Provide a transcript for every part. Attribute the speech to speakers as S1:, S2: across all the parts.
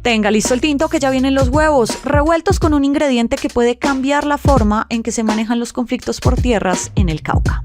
S1: Tenga listo el tinto que ya vienen los huevos, revueltos con un ingrediente que puede cambiar la forma en que se manejan los conflictos por tierras en el Cauca.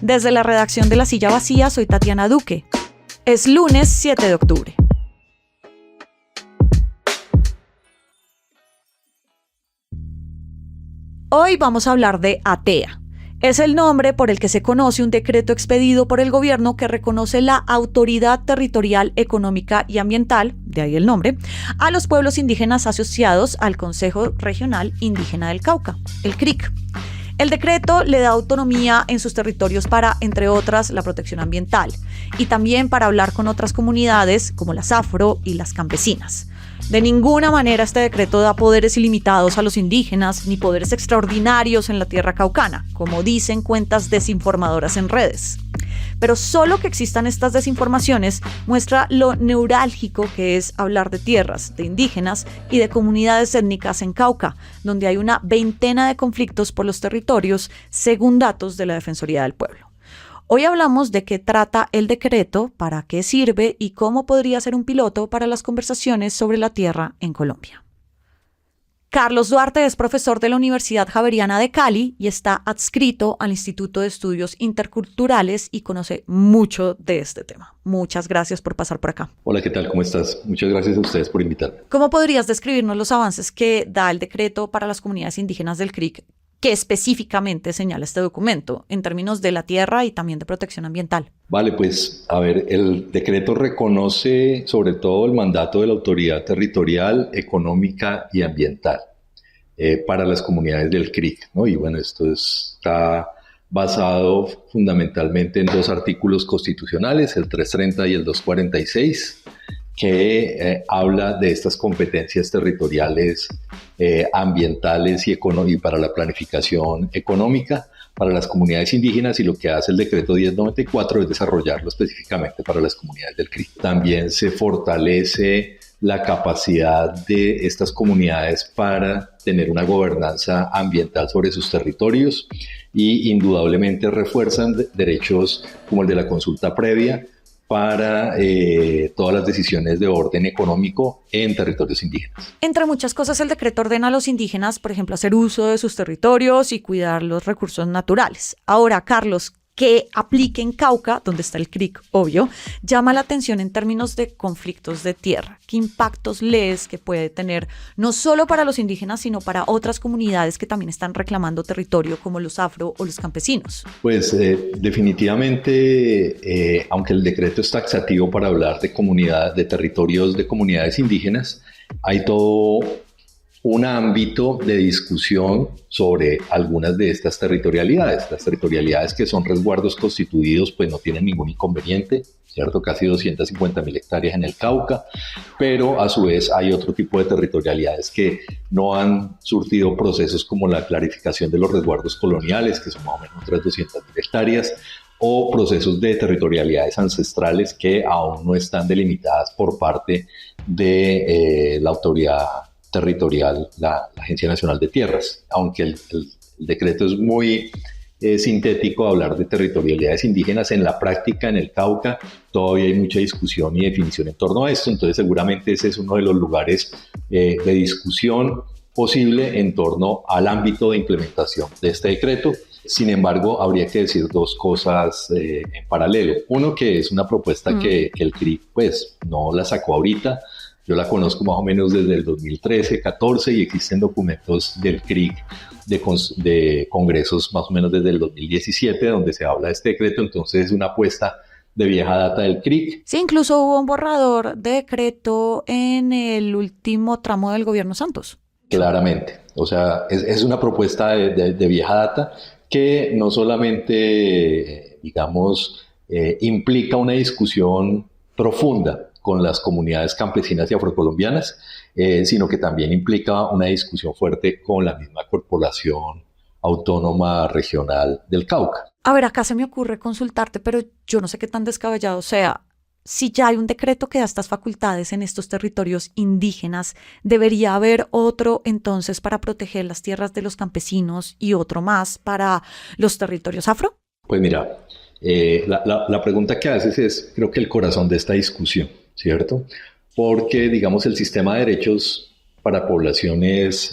S1: Desde la redacción de La Silla Vacía, soy Tatiana Duque. Es lunes 7 de octubre. Hoy vamos a hablar de ATEA. Es el nombre por el que se conoce un decreto expedido por el gobierno que reconoce la Autoridad Territorial Económica y Ambiental, de ahí el nombre, a los pueblos indígenas asociados al Consejo Regional Indígena del Cauca, el CRIC. El decreto le da autonomía en sus territorios para, entre otras, la protección ambiental y también para hablar con otras comunidades como las afro y las campesinas. De ninguna manera este decreto da poderes ilimitados a los indígenas ni poderes extraordinarios en la tierra caucana, como dicen cuentas desinformadoras en redes. Pero solo que existan estas desinformaciones muestra lo neurálgico que es hablar de tierras, de indígenas y de comunidades étnicas en Cauca, donde hay una veintena de conflictos por los territorios, según datos de la Defensoría del Pueblo. Hoy hablamos de qué trata el decreto, para qué sirve y cómo podría ser un piloto para las conversaciones sobre la tierra en Colombia. Carlos Duarte es profesor de la Universidad Javeriana de Cali y está adscrito al Instituto de Estudios Interculturales y conoce mucho de este tema. Muchas gracias por pasar por acá.
S2: Hola, ¿qué tal? ¿Cómo estás? Muchas gracias a ustedes por invitarme.
S1: ¿Cómo podrías describirnos los avances que da el decreto para las comunidades indígenas del CRIC, que específicamente señala este documento en términos de la tierra y también de protección ambiental?
S2: Vale, pues a ver, el decreto reconoce sobre todo el mandato de la autoridad territorial, económica y ambiental para las comunidades del CRIC, ¿no? Y bueno, esto está basado fundamentalmente en dos artículos constitucionales, el 330 y el 246, que habla de estas competencias territoriales ambientales y para la planificación económica para las comunidades indígenas, y lo que hace el decreto 1094 es desarrollarlo específicamente para las comunidades del CRIC. También se fortalece la capacidad de estas comunidades para tener una gobernanza ambiental sobre sus territorios y indudablemente refuerzan derechos como el de la consulta previa para todas las decisiones de orden económico en territorios indígenas.
S1: Entre muchas cosas, el decreto ordena a los indígenas, por ejemplo, hacer uso de sus territorios y cuidar los recursos naturales. Ahora, Carlos, que aplique en Cauca, donde está el CRIC, obvio, llama la atención en términos de conflictos de tierra. ¿Qué impactos lees que puede tener no solo para los indígenas, sino para otras comunidades que también están reclamando territorio, como los afro o los campesinos?
S2: Pues definitivamente, aunque el decreto es taxativo para hablar de territorios de comunidades indígenas, hay todo un ámbito de discusión sobre algunas de estas territorialidades. Las territorialidades que son resguardos constituidos pues no tienen ningún inconveniente, ¿cierto? Casi 250.000 hectáreas en el Cauca, pero a su vez hay otro tipo de territorialidades que no han surtido procesos como la clarificación de los resguardos coloniales, que son más o menos otras 200.000 hectáreas, o procesos de territorialidades ancestrales que aún no están delimitadas por parte de la autoridad territorial, la Agencia Nacional de Tierras. Aunque el decreto es muy sintético hablar de territorialidades indígenas, en la práctica en el Cauca todavía hay mucha discusión y definición en torno a esto, entonces seguramente ese es uno de los lugares de discusión posible en torno al ámbito de implementación de este decreto. Sin embargo, habría que decir dos cosas en paralelo. Uno, que es una propuesta que el CRIC pues no la sacó ahorita. Yo la conozco más o menos desde el 2013-14 y existen documentos del CRIC de congresos más o menos desde el 2017 donde se habla de este decreto, entonces es una apuesta de vieja data del CRIC.
S1: Sí, incluso hubo un borrador de decreto en el último tramo del gobierno Santos.
S2: Claramente, o sea, es una propuesta de vieja data que no solamente, implica una discusión profunda con las comunidades campesinas y afrocolombianas, sino que también implica una discusión fuerte con la misma corporación autónoma regional del Cauca.
S1: A ver, acá se me ocurre consultarte, pero yo no sé qué tan descabellado sea. Si ya hay un decreto que da estas facultades en estos territorios indígenas, ¿debería haber otro entonces para proteger las tierras de los campesinos y otro más para los territorios afro?
S2: Pues mira, la pregunta que haces es, creo que el corazón de esta discusión, ¿cierto? porque, digamos, el sistema de derechos para poblaciones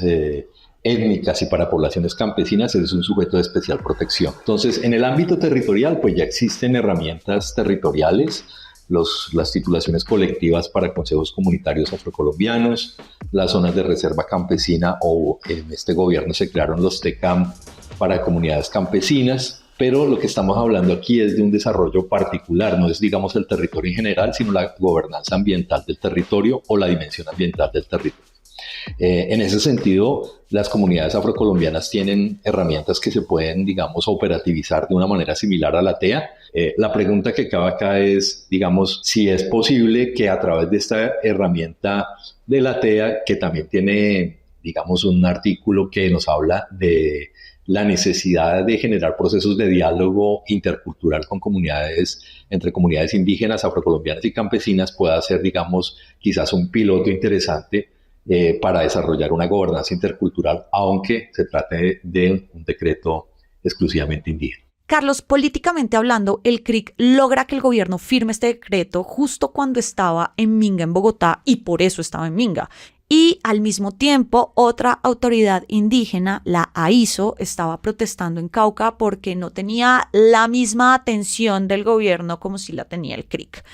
S2: étnicas y para poblaciones campesinas es un sujeto de especial protección. Entonces, en el ámbito territorial, pues ya existen herramientas territoriales, las titulaciones colectivas para consejos comunitarios afrocolombianos, las zonas de reserva campesina, o en este gobierno se crearon los TECAM para comunidades campesinas, pero lo que estamos hablando aquí es de un desarrollo particular, no es, digamos, el territorio en general, sino la gobernanza ambiental del territorio o la dimensión ambiental del territorio. En ese sentido, las comunidades afrocolombianas tienen herramientas que se pueden, digamos, operativizar de una manera similar a la TEA. La pregunta que cabe acá es, digamos, si es posible que a través de esta herramienta de la TEA, que también tiene, digamos, un artículo que nos habla de la necesidad de generar procesos de diálogo intercultural con comunidades, entre comunidades indígenas, afrocolombianas y campesinas, pueda ser, digamos, quizás un piloto interesante para desarrollar una gobernanza intercultural, aunque se trate de un decreto exclusivamente indígena.
S1: Carlos, políticamente hablando, el CRIC logra que el gobierno firme este decreto justo cuando estaba en Minga, en Bogotá, y por eso estaba en Minga. Y al mismo tiempo, otra autoridad indígena, la AISO, estaba protestando en Cauca porque no tenía la misma atención del gobierno como si la tenía el CRIC.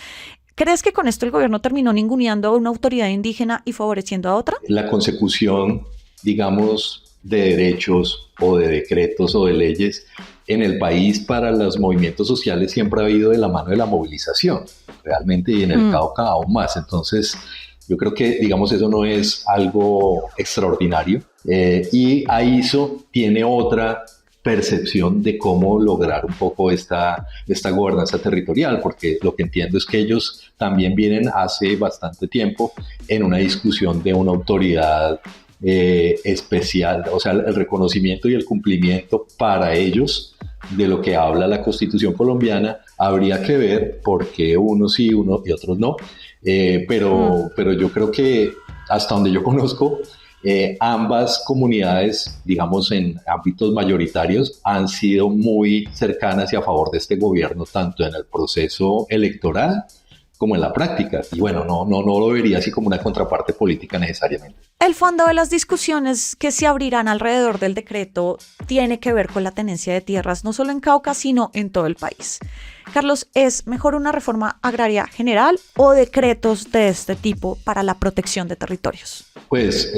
S1: ¿Crees que con esto el gobierno terminó ninguneando a una autoridad indígena y favoreciendo a otra?
S2: La consecución, digamos, de derechos o de decretos o de leyes en el país para los movimientos sociales siempre ha habido de la mano de la movilización, realmente, y en el Cauca aún más. Entonces, yo creo que, digamos, eso no es algo extraordinario. Y AISO tiene otra percepción de cómo lograr un poco esta gobernanza territorial, porque lo que entiendo es que ellos también vienen hace bastante tiempo en una discusión de una autoridad especial, o sea, el reconocimiento y el cumplimiento para ellos de lo que habla la Constitución colombiana. Habría que ver por qué unos sí y otros no, pero yo creo que hasta donde yo conozco, ambas comunidades, digamos, en ámbitos mayoritarios, han sido muy cercanas y a favor de este gobierno, tanto en el proceso electoral como en la práctica. Y bueno, no lo vería así como una contraparte política necesariamente.
S1: El fondo de las discusiones que se abrirán alrededor del decreto tiene que ver con la tenencia de tierras, no solo en Cauca, sino en todo el país. Carlos, ¿es mejor una reforma agraria general o decretos de este tipo para la protección de territorios?
S2: Pues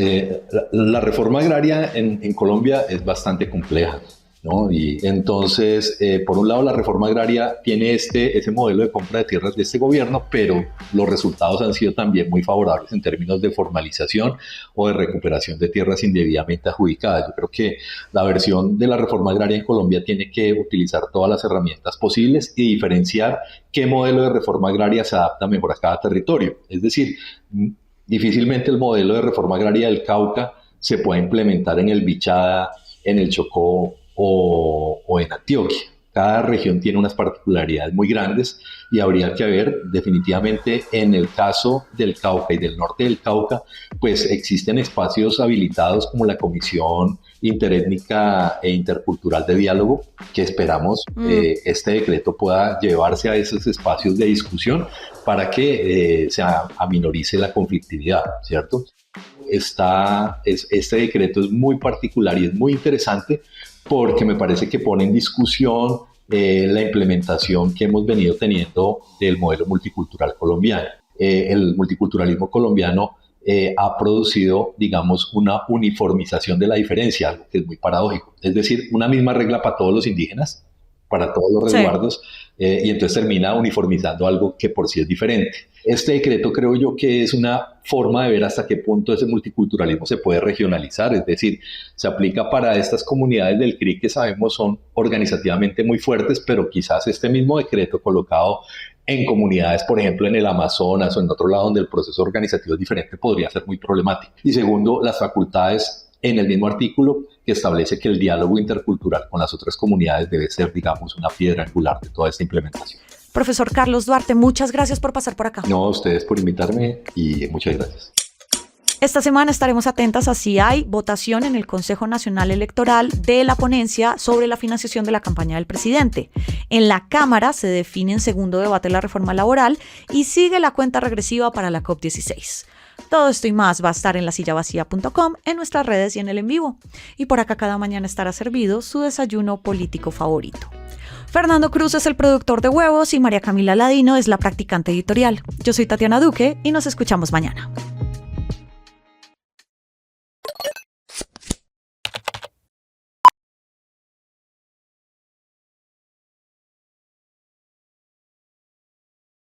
S2: la reforma agraria en Colombia es bastante compleja, ¿no? Y entonces, por un lado, la reforma agraria tiene ese modelo de compra de tierras de este gobierno, pero los resultados han sido también muy favorables en términos de formalización o de recuperación de tierras indebidamente adjudicadas. Yo creo que la versión de la reforma agraria en Colombia tiene que utilizar todas las herramientas posibles y diferenciar qué modelo de reforma agraria se adapta mejor a cada territorio. Es decir, difícilmente el modelo de reforma agraria del Cauca se puede implementar en el Bichada, en el Chocó o en Antioquia. Cada región tiene unas particularidades muy grandes y habría que ver definitivamente en el caso del Cauca y del norte del Cauca, pues existen espacios habilitados como la Comisión Interétnica e Intercultural de Diálogo, que esperamos este decreto pueda llevarse a esos espacios de discusión para que se aminorice la conflictividad, ¿cierto? Este decreto es muy particular y es muy interesante porque me parece que pone en discusión la implementación que hemos venido teniendo del modelo multicultural colombiano. El multiculturalismo colombiano ha producido, digamos, una uniformización de la diferencia, algo que es muy paradójico. Es decir, una misma regla para todos los indígenas, para todos los resguardos, y entonces termina uniformizando algo que por sí es diferente. Este decreto creo yo que es una forma de ver hasta qué punto ese multiculturalismo se puede regionalizar, es decir, se aplica para estas comunidades del CRIC que sabemos son organizativamente muy fuertes, pero quizás este mismo decreto colocado en comunidades, por ejemplo, en el Amazonas o en otro lado donde el proceso organizativo es diferente, podría ser muy problemático. Y segundo, las facultades en el mismo artículo que establece que el diálogo intercultural con las otras comunidades debe ser, digamos, una piedra angular de toda esta implementación.
S1: Profesor Carlos Duarte, muchas gracias por pasar por acá.
S2: No, a ustedes por invitarme y muchas gracias.
S1: Esta semana estaremos atentas a si hay votación en el Consejo Nacional Electoral de la ponencia sobre la financiación de la campaña del presidente. En la Cámara se define en segundo debate la reforma laboral y sigue la cuenta regresiva para la COP16. Todo esto y más va a estar en lasillavacía.com, en nuestras redes y en el en vivo. Y por acá cada mañana estará servido su desayuno político favorito. Fernando Cruz es el productor de Huevos y María Camila Ladino es la practicante editorial. Yo soy Tatiana Duque y nos escuchamos mañana.